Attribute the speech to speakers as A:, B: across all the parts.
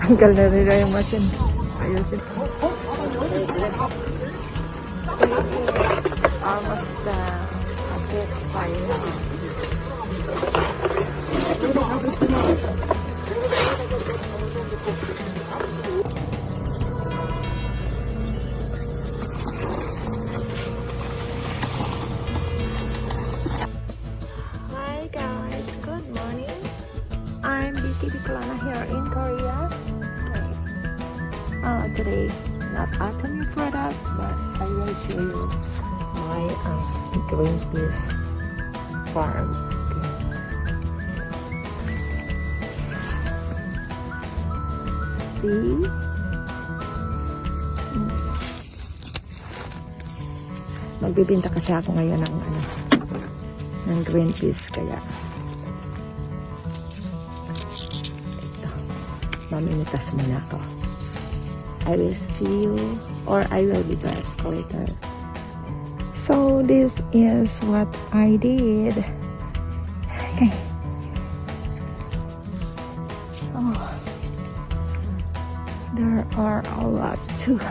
A: Tanggal na nila yung machine. Ayusin. Almost a bit fine. Hi guys, good morning. I'm Bikolana here in Korea. Today, not atomic product, but I will show you my green peas farm. See? Magbibinta kasi ako ngayon ng green peas, kaya ito, mamimitas muna ako. I will see you, or I will be back later. So this is what I did. Okay. Oh, there are a lot too.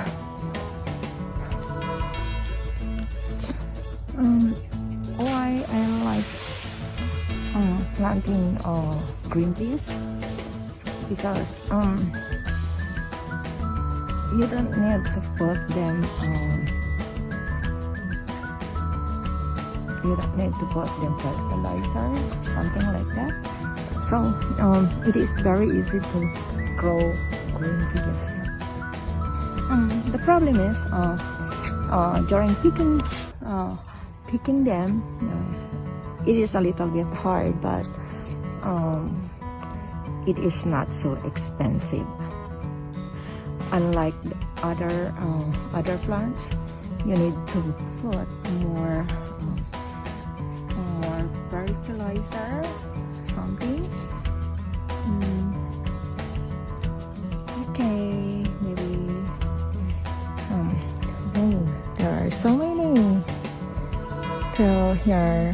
A: Why I like planting green peas, because you don't need to put them fertilizer, something like that. So it is very easy to grow green peas. The problem is during picking them, it is a little bit hard, but it is not so expensive. Unlike other plants, you need to put more fertilizer, something. Okay, maybe. Oh, there are so many. So here,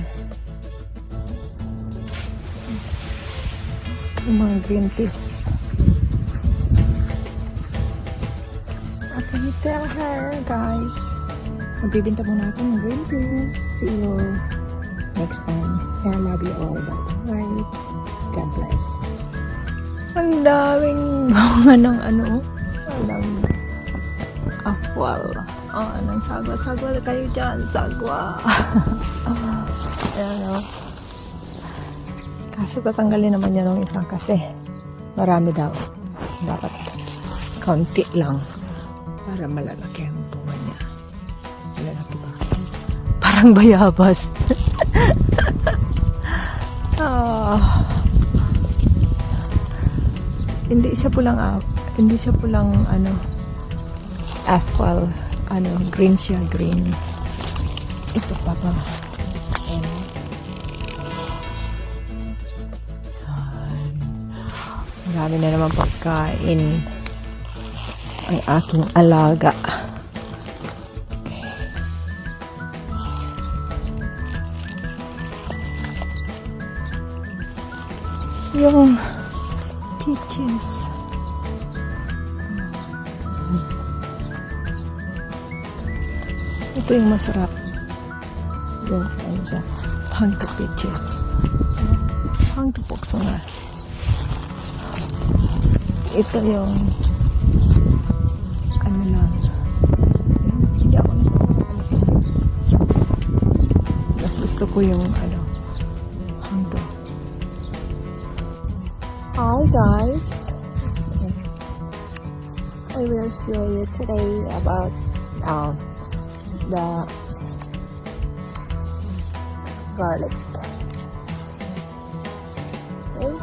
A: mga green peas. Okay, tell her, guys. Magbibinta muna ako ng green peas. See you next time. I love you all. Bye. God bless. Ang daming bunga ng ang daming apwal. Anong sagwa kayo dyan. Sagwa. Ayan o. Kaso tatanggalin naman yan ng isang kasi marami daw. Dapat kaunti lang para malalaki ang bunga niya. Malalaki ba? Parang bayabas. Hindi siya pulang apple, green siya, green. Ito pa ba? Marami na naman pagkain ang aking alaga. Yung peaches. Ito yung masarap. Yung hang to peaches. Hang to pokso nga. Ito yung lang. Hindi ako nasasarapan ito. Mas gusto ko yung hang to. Hi guys, I will show you today about the garlic. Okay.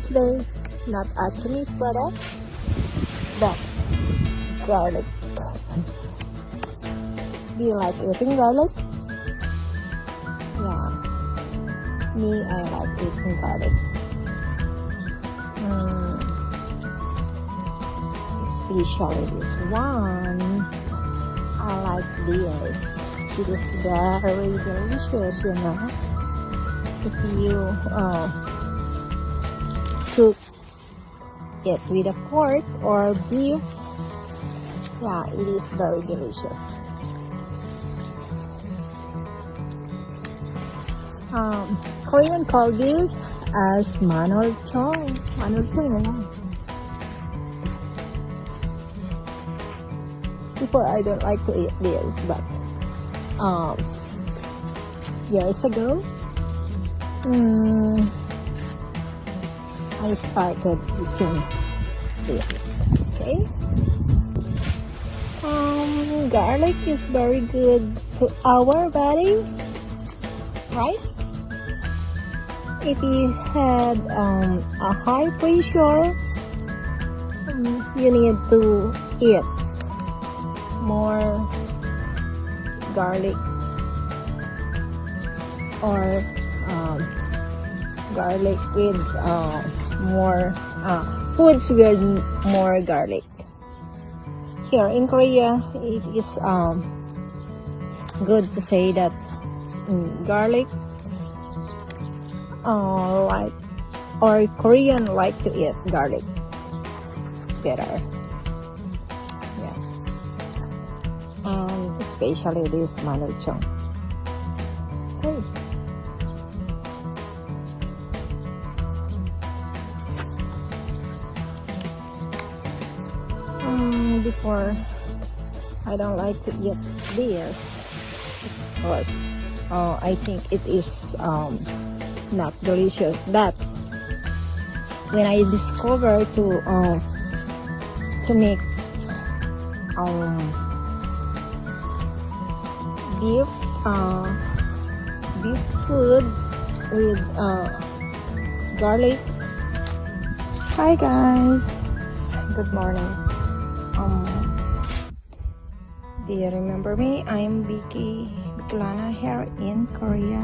A: Today, not atomic product, but garlic. Do you like eating garlic? Yeah, me, I like eating garlic. Especially this one. I like this. It is very delicious, you know. If you cook it with a pork or beef. Yeah, it is very delicious. Korean call this as manolchong. Manolchong na lang. Before I don't like to eat this, but years ago, I started eating this. Okay. Garlic is very good to our body, right? If you had a high pressure, you need to eat more garlic or garlic with more foods with more garlic. Here in Korea, it is good to say that garlic like or Korean like to eat garlic better. Yeah. Especially this manolchong. Okay. Before, I don't like to eat this because I think it is not delicious. But when I discovered to make beef food with garlic. Hi guys, good morning. Do you remember me? I'm Bikolana here in Korea.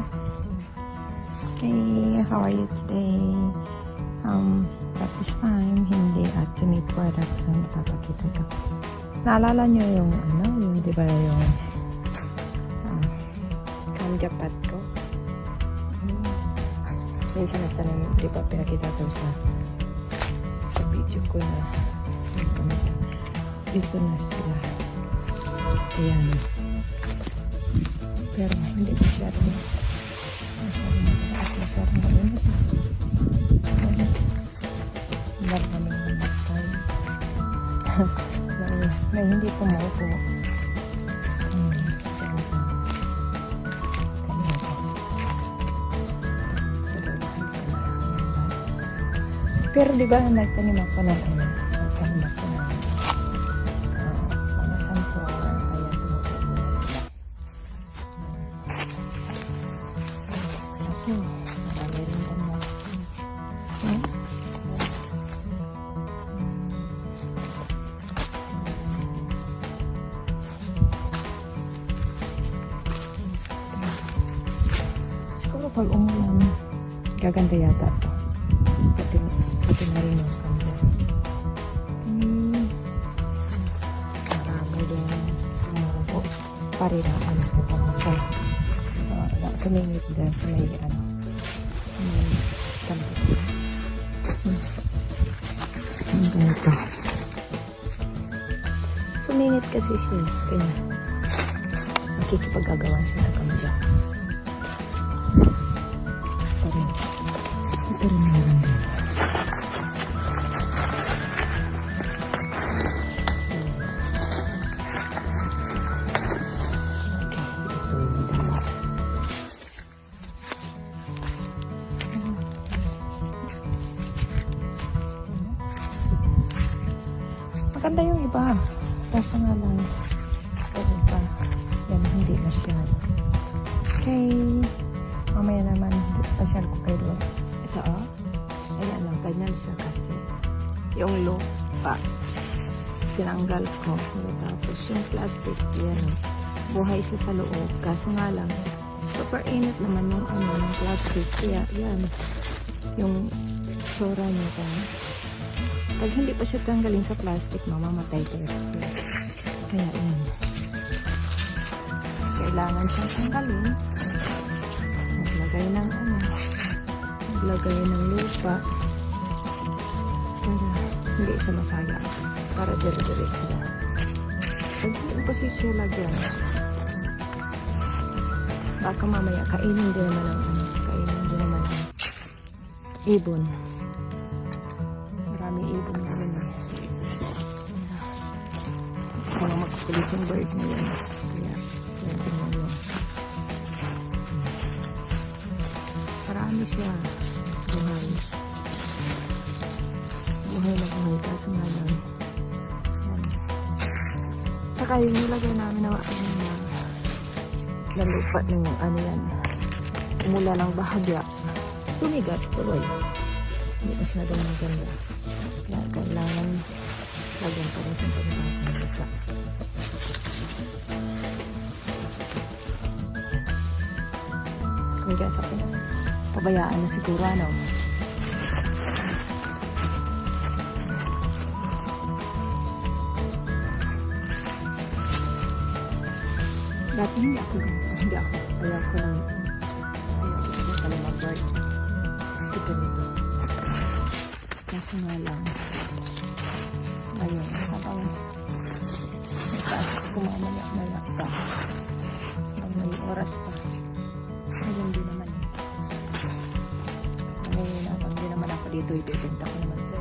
A: Okay, how are you today? At this time, hindi at sumi product ang papakita ko. Naalala nyo yung yung di ba yung kamjapat ko? Minsan nagtanong, di ba pinakita ko sa video ko na kamjapat. Ito na sila. Ayan. Pero hindi masyadong mainit. Love kami ng bakay. May hindi tumupo. Pero di ba nagtanim ako ng mga sunflower, kaya tumutubo na sila. Kaso, marami rin naman. Siguro pag umulan, gaganda yata ito. Pati na rin yung kanya. Marami din tumubo. Pariraan ko kung sumingit din sa may kanto. Ang ganito. Sumingit kasi siya. Kaya makikipag-agawan siya sa kanya. Ito rin meron din. Maganda yung iba. Kaso nga lang, yung iba, yan, hindi masyado. Okay. Mamaya naman, pasyal ko kay Ross. Ito, ayan lang, ganyan siya kasi. Yung lupa, tinanggal ko. Tapos yung plastic, yan, buhay siya sa loob. Kaso nga lang, super init naman yung yung plastic. Kaya, yan, yung tsura niya kaya. Pag hindi pa siya tanggalin sa plastic, mamamatay ko ito. Kaya yan. Kailangan siya tanggalin. Maglagay ng maglagay ng lupa para Hindi siya masaya. Para dire-diretso na. Pag hindi kasi siya lagyan. Baka mamaya kainin din naman ang ibon. Maraming ibon na rin. Mga magkukulit yung bird na yun. Kaya, yan tingnan nyo. Marami siya. Buhay. Buhay na buhay. Kaso nga lang. Yan. Saka yung nilagay namin na lupa yung ano yan. Umula ng bahagya. Tumigas tuloy. Tumigas na doon maganda. Kaya kailangan lagyan pa rin sa pagkakasya. Kaya sa Pinas, pabayaan na siguro ano. Dati hindi ako ayaw ko mag-work kasi ganito. Kaso nga lang ayun, habang kumamaya-maya pa ang may oras pa ayun din naman hindi naman ako dito ibibenta ko naman ito.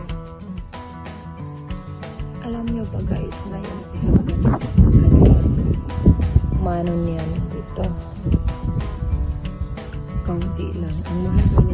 A: Alam nyo ba guys na yun isa maganda manon yan dito kaunti lang ang mahal